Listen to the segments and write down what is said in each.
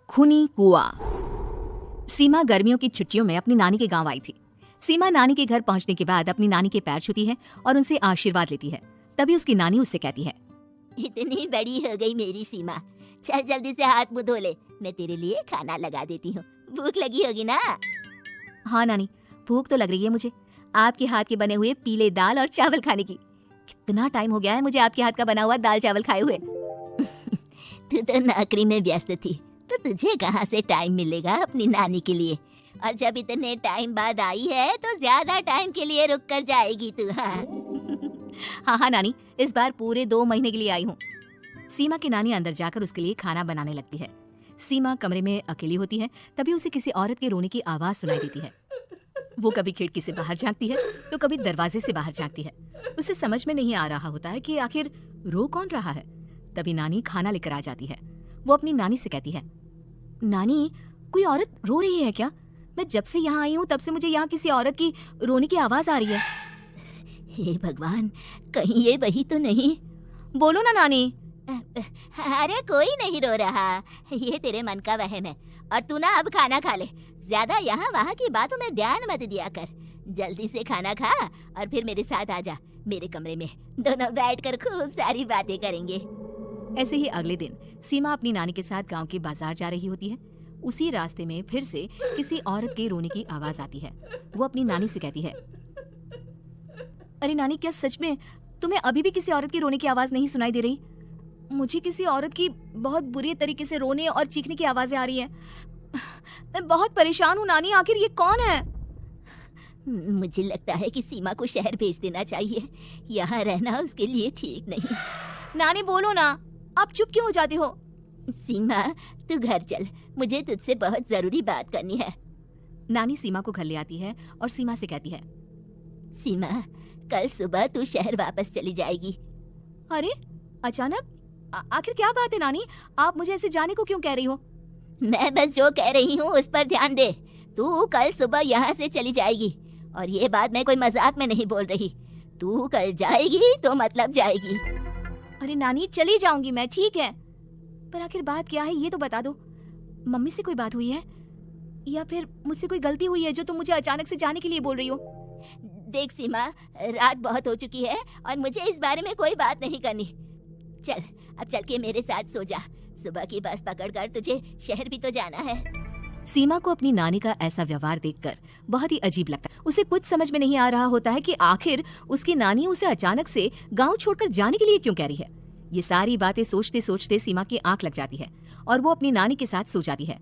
खूनी कुआं। सीमा गर्मियों की छुट्टियों में अपनी नानी के गांव आई थी। सीमा नानी के घर पहुंचने के बाद अपनी नानी के पैर छूती है और उनसे आशीर्वाद लेती है। तभी उसकी नानी उससे कहती है, इतनी बड़ी हो गई मेरी सीमा, चल जल्दी से हाथ मुंह धो ले, मैं तेरे लिए खाना लगा देती हूँ। भूख लगी होगी ना? हाँ नानी, भूख तो लग रही है मुझे, आपके हाथ के बने हुए पीले दाल और चावल खाने की। कितना टाइम हो गया है मुझे आपके हाथ का बना हुआ दाल चावल खाए हुए। तू तो नौकरी में व्यस्त थी, तो तुझे कहाँ से टाइम मिलेगा अपनी नानी के लिए? और जब इतने टाइम बाद आई है तो ज्यादा टाइम के लिए रुक कर जाएगी तू। हाँ नानी, इस बार पूरे 2 महीने के लिए आई हूँ। सीमा की नानी अंदर जाकर उसके लिए खाना बनाने लगती है। सीमा कमरे में अकेली होती है, तभी उसे किसी औरत के रोने की आवाज सुनाई देती है। वो कभी खिड़की से बाहर झांकती है तो कभी दरवाजे से बाहर झांकती है। उसे समझ में नहीं आ रहा होता है कि आखिर रो कौन रहा है। तभी नानी खाना लेकर आ जाती है। वो अपनी नानी से कहती है, नानी, कोई औरत रो रही है क्या? मैं जब से यहाँ आई हूँ तब से मुझे यहाँ किसी औरत की रोने की आवाज आ रही है। हे भगवान, कहीं ये वही तो नहीं? बोलो ना नानी। अरे कोई नहीं रो रहा, ये तेरे मन का वहम है। और तू ना अब खाना खा ले, ज्यादा यहाँ वहाँ की बातों में ध्यान मत दिया कर। जल्दी से खाना खा और फिर मेरे साथ आ जा मेरे कमरे में, दोनों बैठकर खूब सारी बातें करेंगे। ऐसे ही अगले दिन सीमा अपनी नानी के साथ गांव के बाजार जा रही होती है। उसी रास्ते में फिर से किसी औरत के रोने की आवाज आती है। वो अपनी नानी से कहती है, अरे नानी, क्या सच में तुम्हें अभी भी किसी औरत की रोने की आवाज नहीं सुनाई दे रही? मुझे किसी औरत की बहुत बुरी तरीके से रोने और चीखने की आवाजें आ रही हैं। मैं बहुत परेशान हूँ नानी, आखिर ये कौन है? मुझे लगता है कि सीमा को शहर भेज देना चाहिए, यहाँ रहना उसके लिए ठीक नहीं। नानी बोलो ना, आप चुप क्यों हो जाती हो? सीमा, तू घर चल, मुझे तुझसे बहुत जरूरी बात करनी है। नानी सीमा को घर ले आती है और सीमा से कहती है, सीमा, कल सुबह तू शहर वापस चली जाएगी। अरे अचानक? आखिर क्या बात है नानी, आप मुझे ऐसे जाने को क्यों कह रही हो? मैं बस जो कह रही हूँ उस पर ध्यान दे। तू कल सुबह यहाँ से चली जाएगी, और ये बात मैं कोई मजाक में नहीं बोल रही। तू कल जाएगी तो मतलब जाएगी। अरे नानी, चली जाऊंगी मैं, ठीक है, पर आखिर बात क्या है ये तो बता दो। मम्मी से कोई बात हुई है या फिर मुझसे कोई गलती हुई है जो तुम मुझे अचानक से जाने के लिए बोल रही हो? देख सीमा, रात बहुत हो चुकी है और मुझे इस बारे में कोई बात नहीं करनी। चल, अब चल के मेरे साथ सो जा, सुबह की बस पकड़कर तुझे शहर भी तो जाना है। सीमा को अपनी नानी का ऐसा व्यवहार देखकर बहुत ही अजीब लगता है। उसे कुछ समझ में नहीं आ रहा होता है कि आखिर उसकी नानी उसे अचानक से गांव छोड़कर जाने के लिए क्यों कह रही है। ये सारी बातें सोचते सोचते सीमा की आंख लग जाती है और वो अपनी नानी के साथ सो जाती है।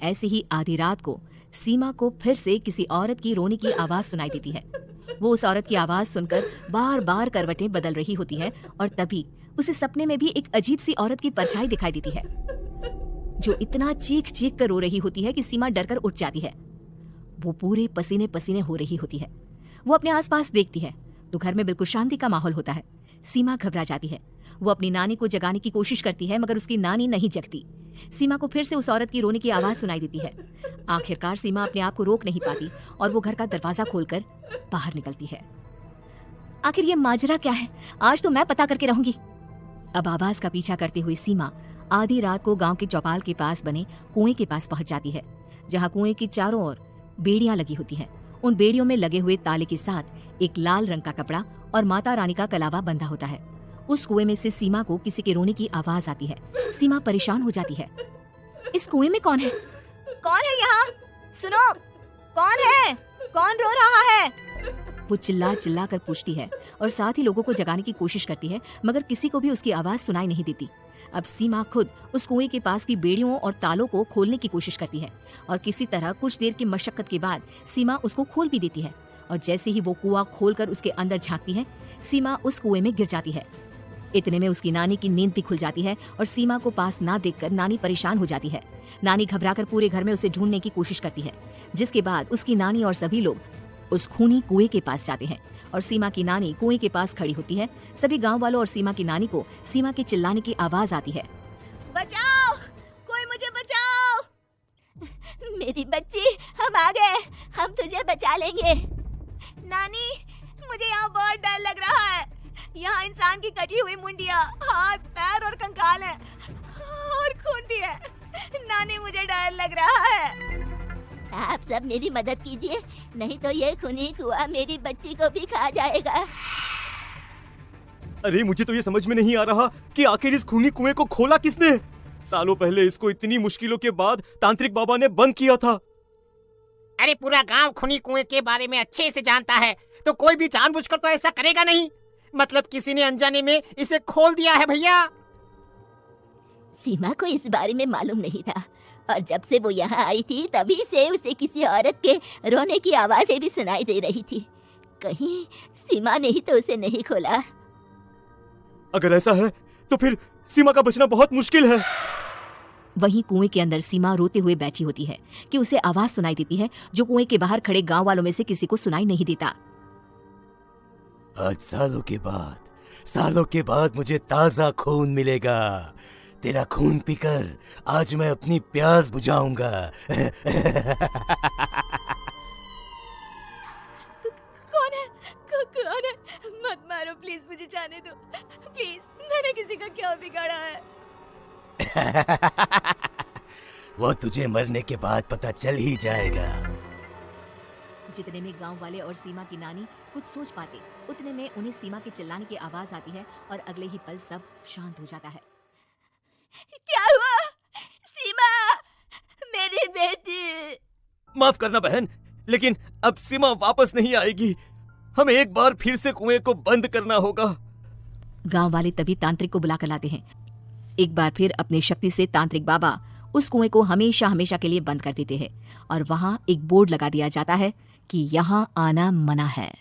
ऐसे ही आधी रात को सीमा को फिर से किसी औरत की रोने की आवाज सुनाई देती है। वो उस औरत की आवाज सुनकर बार बार करवटें बदल रही होती है और तभी उसे सपने में भी एक अजीब सी औरत की परछाई दिखाई देती है, जो इतना चीख चीख कर रो रही होती है कि सीमा डरकर उठ जाती है। वो पूरे पसीने पसीने हो रही होती है। वो अपने आसपास देखती है तो घर में बिल्कुल शांति का माहौल होता है। सीमा घबरा जाती है। वो अपनी नानी को जगाने की कोशिश करती है मगर उसकी नानी नहीं जगती। सीमा को फिर से उस औरत की रोने की आवाज सुनाई देती है। आखिरकार सीमा अपने आप को रोक नहीं पाती और वो घर का दरवाजा खोलकर बाहर निकलती है। आखिर ये माजरा क्या है, आज तो मैं पता करके रहूंगी। अब आवाज का पीछा करते हुए सीमा आधी रात को गांव के चौपाल के पास बने कुएं के पास पहुंच जाती है, जहां कुएं की चारों ओर बेड़ियां लगी होती हैं। उन बेड़ियों में लगे हुए ताले के साथ एक लाल रंग का कपड़ा और माता रानी का कलावा बंधा होता है। उस कुएं में से सीमा को किसी के रोने की आवाज आती है। सीमा परेशान हो जाती है। इस कुएं में कौन है? कौन है यहाँ? सुनो, कौन है? कौन रो रहा है? वो चिल्ला चिल्ला कर पूछती है और साथ ही लोगों को जगाने की कोशिश करती है, मगर किसी को भी उसकी आवाज सुनाई नहीं देती। अब सीमा खुद उस कुएं के पास की बेड़ियों और तालों को खोलने की कोशिश करती है और किसी तरह कुछ देर की मशक्कत के बाद सीमा उसको खोल भी देती है। और जैसे ही वो कुआं खोलकर उसके अंदर झांकती है, सीमा उस कुएं में गिर जाती है। इतने में उसकी नानी की नींद भी खुल जाती है और सीमा को पास ना देखकर नानी परेशान हो जाती है। नानी घबराकर पूरे घर में उसे ढूंढने की कोशिश करती है, जिसके बाद उसकी नानी और सभी लोग उस खूनी कुएं के पास जाते हैं और सीमा की नानी कुएं के पास खड़ी होती है। सभी गांव वालों और सीमा की नानी को सीमा के चिल्लाने की आवाज आती है, बचाओ, कोई मुझे बचाओ, मेरी बच्ची, हम आ गए, हम तुझे बचा लेंगे। नानी, मुझे यहाँ बहुत डर लग रहा है। यहाँ इंसान की कटी हुई मुंडिया, हाथ, पैर और कंकाल है और खून भी है। नानी, मुझे डर लग रहा है। आप सब मेरी मदद कीजिए, नहीं तो ये खूनी कुआं मेरी बच्ची को भी खा जाएगा। अरे मुझे तो ये समझ में नहीं आ रहा कि आखिर इस खूनी कुएं को खोला किसने। सालों पहले इसको इतनी मुश्किलों के बाद तांत्रिक बाबा ने बंद किया था। अरे पूरा गांव खूनी कुएं के बारे में अच्छे से जानता है, तो कोई भी जानबूझकर तो ऐसा करेगा नहीं। मतलब किसी ने अनजाने में इसे खोल दिया है भैया। सीमा को इस बारे में मालूम नहीं था, और जब से वो यहाँ आई थी तभी से उसे किसी औरत के रोने की आवाजें भी सुनाई दे रही थी। कहीं सीमा ने ही तो उसे नहीं खोला। अगर ऐसा है तो फिर सीमा का बचना बहुत मुश्किल है। वहीं कुएं के अंदर सीमा रोते हुए बैठी होती है कि उसे आवाज सुनाई देती है जो कुएं के बाहर खड़े गांव वालों में से किसी को सुनाई नहीं देता। आज सालों के बाद मुझे ताजा खून मिलेगा। तेरा खून पीकर आज मैं अपनी प्यास बुझाऊंगा। कौन है? कौन है? मत मारो प्लीज, मुझे जाने दो प्लीज। मैंने किसी का क्या बिगाड़ा है? वो तुझे मरने के बाद पता चल ही जाएगा। जितने में गांव वाले और सीमा की नानी कुछ सोच पाते, उतने में उन्हें सीमा के चिल्लाने की आवाज आती है और अगले ही पल सब शांत हो जाता है। क्या हुआ? सीमा, मेरी बेटी। माफ करना बहन, लेकिन अब सीमा वापस नहीं आएगी। हमें एक बार फिर से कुएं को बंद करना होगा। गांव वाले तभी तांत्रिक को बुलाकर लाते हैं। एक बार फिर अपनी शक्ति से तांत्रिक बाबा उस कुएं को हमेशा हमेशा के लिए बंद कर देते हैं और वहां एक बोर्ड लगा दिया जाता है कि यहाँ आना मना है।